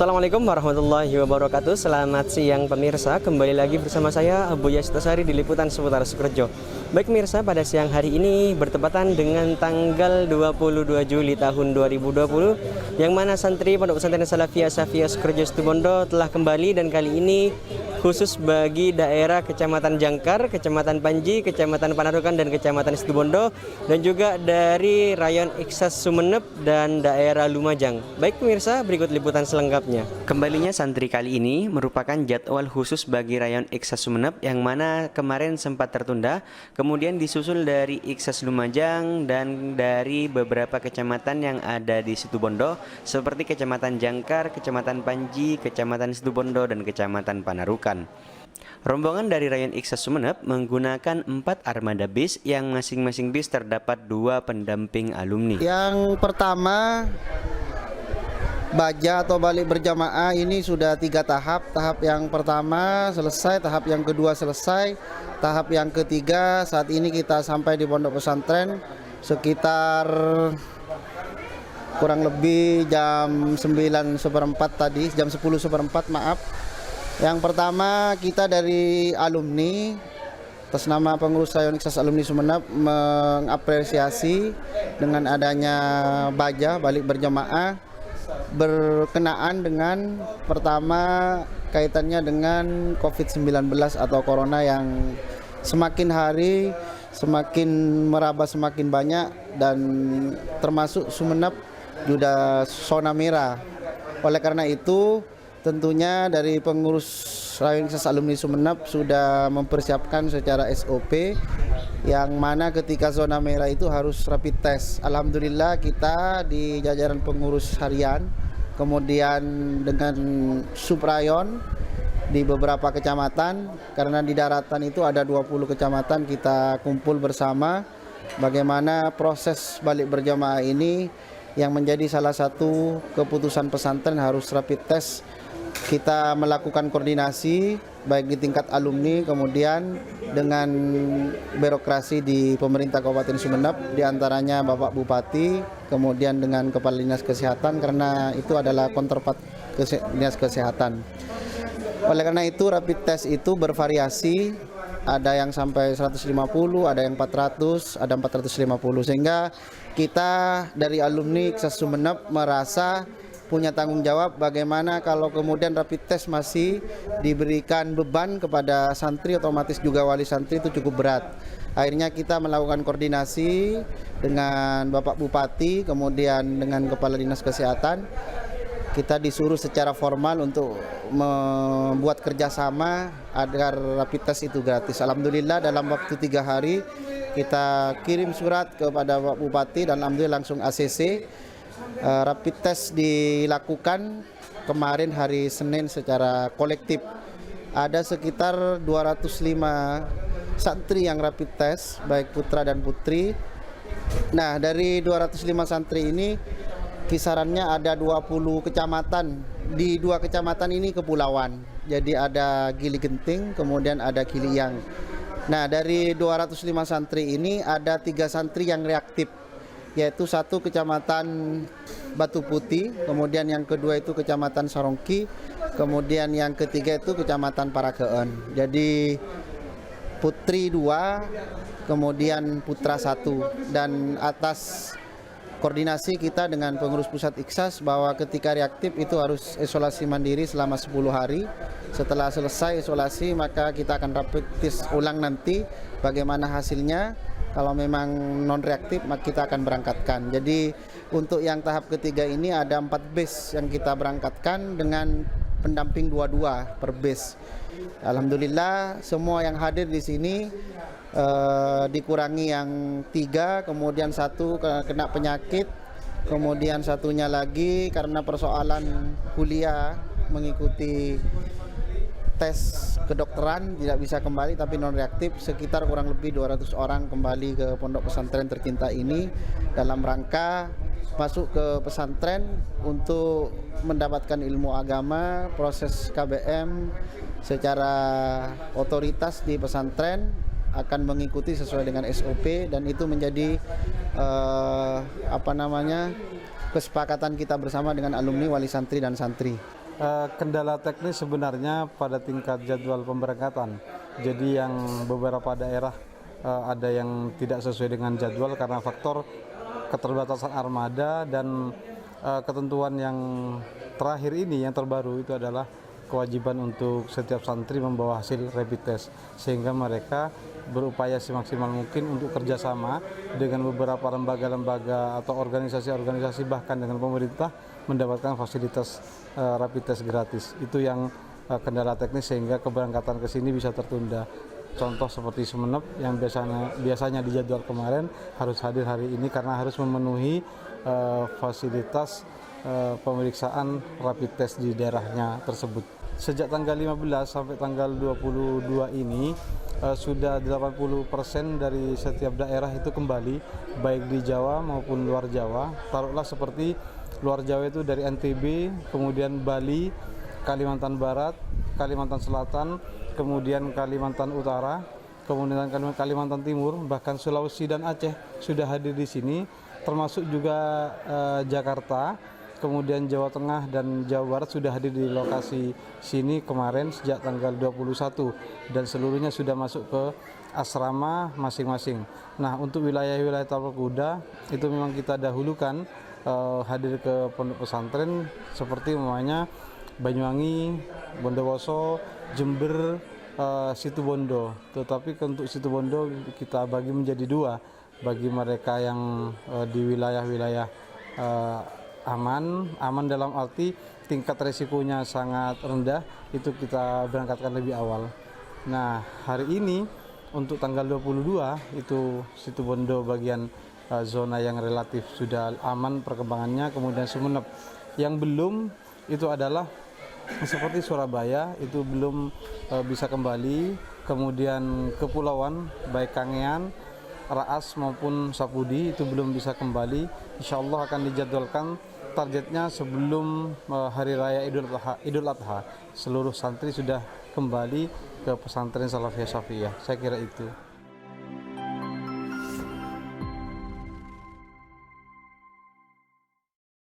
Assalamualaikum warahmatullahi wabarakatuh. Selamat siang pemirsa. Kembali lagi bersama saya Abu Yastasari di Liputan Seputar Sukorejo. Baik pemirsa, pada siang hari ini bertepatan dengan tanggal 22 Juli tahun 2020, yang mana santri Pondok Pesantren Salafiyah Safiyah Sukorejo Situbondo telah kembali, dan kali ini khusus bagi daerah Kecamatan Jangkar, Kecamatan Panji, Kecamatan Panarukan, dan Kecamatan Situbondo, dan juga dari Rayon Iksas Sumeneb dan daerah Lumajang. Baik pemirsa, berikut liputan selengkapnya. Kembalinya santri kali ini merupakan jadwal khusus bagi Rayon Iksas Sumeneb, yang mana kemarin sempat tertunda, kemudian disusul dari Iksas Lumajang dan dari beberapa kecamatan yang ada di Situbondo seperti Kecamatan Jangkar, Kecamatan Panji, Kecamatan Situbondo, dan Kecamatan Panarukan. Rombongan dari Rayon Iksas Sumeneb menggunakan 4 armada bis, yang masing-masing bis terdapat 2 pendamping alumni. Yang pertama, baja atau balik berjamaah ini sudah 3 tahap. Tahap yang pertama selesai, tahap yang kedua selesai, tahap yang ketiga saat ini kita sampai di pondok pesantren sekitar kurang lebih jam 9:15 tadi, jam 10:15 maaf. Yang pertama, kita dari alumni atas nama pengurus Rayon Iksas Alumni Sumeneb mengapresiasi dengan adanya baja balik berjamaah berkenaan dengan pertama kaitannya dengan COVID-19 atau Corona yang semakin hari semakin meraba semakin banyak, dan termasuk Sumeneb sudah zona merah. Oleh karena itu tentunya dari pengurus Rayon Iksas Alumni Sumeneb sudah mempersiapkan secara SOP, yang mana ketika zona merah itu harus rapid test. Alhamdulillah kita di jajaran pengurus harian, kemudian dengan subrayon di beberapa kecamatan, karena di daratan itu ada 20 kecamatan, kita kumpul bersama bagaimana proses balik berjamaah ini, yang menjadi salah satu keputusan pesantren harus rapid test. Kita melakukan koordinasi baik di tingkat alumni, kemudian dengan birokrasi di pemerintah Kabupaten Sumeneb, diantaranya Bapak Bupati, kemudian dengan Kepala Dinas Kesehatan, karena itu adalah counterpart Dinas Kesehatan. Oleh karena itu rapid test itu bervariasi, ada yang sampai 150, ada yang 400, ada 450, sehingga kita dari alumni Iksas Sumeneb merasa punya tanggung jawab bagaimana kalau kemudian rapid test masih diberikan beban kepada santri, otomatis juga wali santri itu cukup berat. Akhirnya kita melakukan koordinasi dengan Bapak Bupati, kemudian dengan Kepala Dinas Kesehatan. Kita disuruh secara formal untuk membuat kerjasama agar rapid test itu gratis. Alhamdulillah dalam waktu 3 hari kita kirim surat kepada Bapak Bupati, dan alhamdulillah langsung ACC. Rapid test dilakukan kemarin hari Senin secara kolektif. Ada sekitar 205 santri yang rapid test, baik putra dan putri. Nah, dari 205 santri ini kisarannya ada 20 kecamatan. Di 2 kecamatan ini kepulauan. Jadi ada Gili Genting, kemudian ada Giliang. Nah, dari 205 santri ini ada 3 santri yang reaktif, yaitu 1 kecamatan Batu Putih, kemudian yang kedua itu kecamatan Sarongki, kemudian yang ketiga itu kecamatan Parakeun. Jadi putri 2, kemudian putra 1, dan atas koordinasi kita dengan pengurus pusat Iksas bahwa ketika reaktif itu harus isolasi mandiri selama 10 hari. Setelah selesai isolasi maka kita akan rapid test ulang nanti bagaimana hasilnya. Kalau memang non reaktif maka kita akan berangkatkan. Jadi untuk yang tahap ketiga ini ada 4 bus yang kita berangkatkan dengan pendamping 22 per bus. Alhamdulillah semua yang hadir di sini dikurangi yang 3, kemudian 1 kena penyakit, kemudian satunya lagi karena persoalan kuliah mengikuti tes kedokteran tidak bisa kembali tapi non reaktif. Sekitar kurang lebih 200 orang kembali ke pondok pesantren tercinta ini dalam rangka masuk ke pesantren untuk mendapatkan ilmu agama, proses KBM secara otoritas di pesantren akan mengikuti sesuai dengan SOP, dan itu menjadi kesepakatan kita bersama dengan alumni, wali santri dan santri. Kendala teknis sebenarnya pada tingkat jadwal pemberangkatan. Jadi yang beberapa daerah ada yang tidak sesuai dengan jadwal karena faktor keterbatasan armada, dan ketentuan yang terakhir ini yang terbaru itu adalah kewajiban untuk setiap santri membawa hasil rapid test, sehingga mereka berupaya semaksimal mungkin untuk kerjasama dengan beberapa lembaga-lembaga atau organisasi-organisasi, bahkan dengan pemerintah, mendapatkan fasilitas rapid test gratis. Itu yang kendala teknis sehingga keberangkatan ke sini bisa tertunda. Contoh seperti Sumeneb yang biasanya di jadwal kemarin harus hadir hari ini karena harus memenuhi fasilitas pemeriksaan rapid test di daerahnya tersebut. Sejak tanggal 15 sampai tanggal 22 ini sudah 80% dari setiap daerah itu kembali, baik di Jawa maupun luar Jawa. Taruhlah seperti luar Jawa itu dari NTB, kemudian Bali, Kalimantan Barat, Kalimantan Selatan, kemudian Kalimantan Utara, kemudian Kalimantan Timur, bahkan Sulawesi dan Aceh sudah hadir di sini, termasuk juga Jakarta, kemudian Jawa Tengah dan Jawa Barat sudah hadir di lokasi sini kemarin sejak tanggal 21, dan seluruhnya sudah masuk ke asrama masing-masing. Nah, untuk wilayah-wilayah Tapal Kuda itu memang kita dahulukan hadir ke pondok pesantren seperti umpamanya Banyuwangi, Bondowoso, Jember, Situbondo. Tetapi untuk Situbondo kita bagi menjadi dua, bagi mereka yang di wilayah-wilayah aman dalam arti tingkat resikonya sangat rendah, itu kita berangkatkan lebih awal. Nah, hari ini untuk tanggal 22 itu Situbondo bagian zona yang relatif sudah aman perkembangannya, kemudian Sumeneb. Yang belum itu adalah seperti Surabaya, itu belum bisa kembali, kemudian Kepulauan baik Kangean, Raas maupun Sapudi itu belum bisa kembali. Insya Allah akan dijadwalkan targetnya sebelum Hari Raya Idul Adha seluruh santri sudah kembali ke pesantren Salafiyah Syafiyah. Saya kira itu.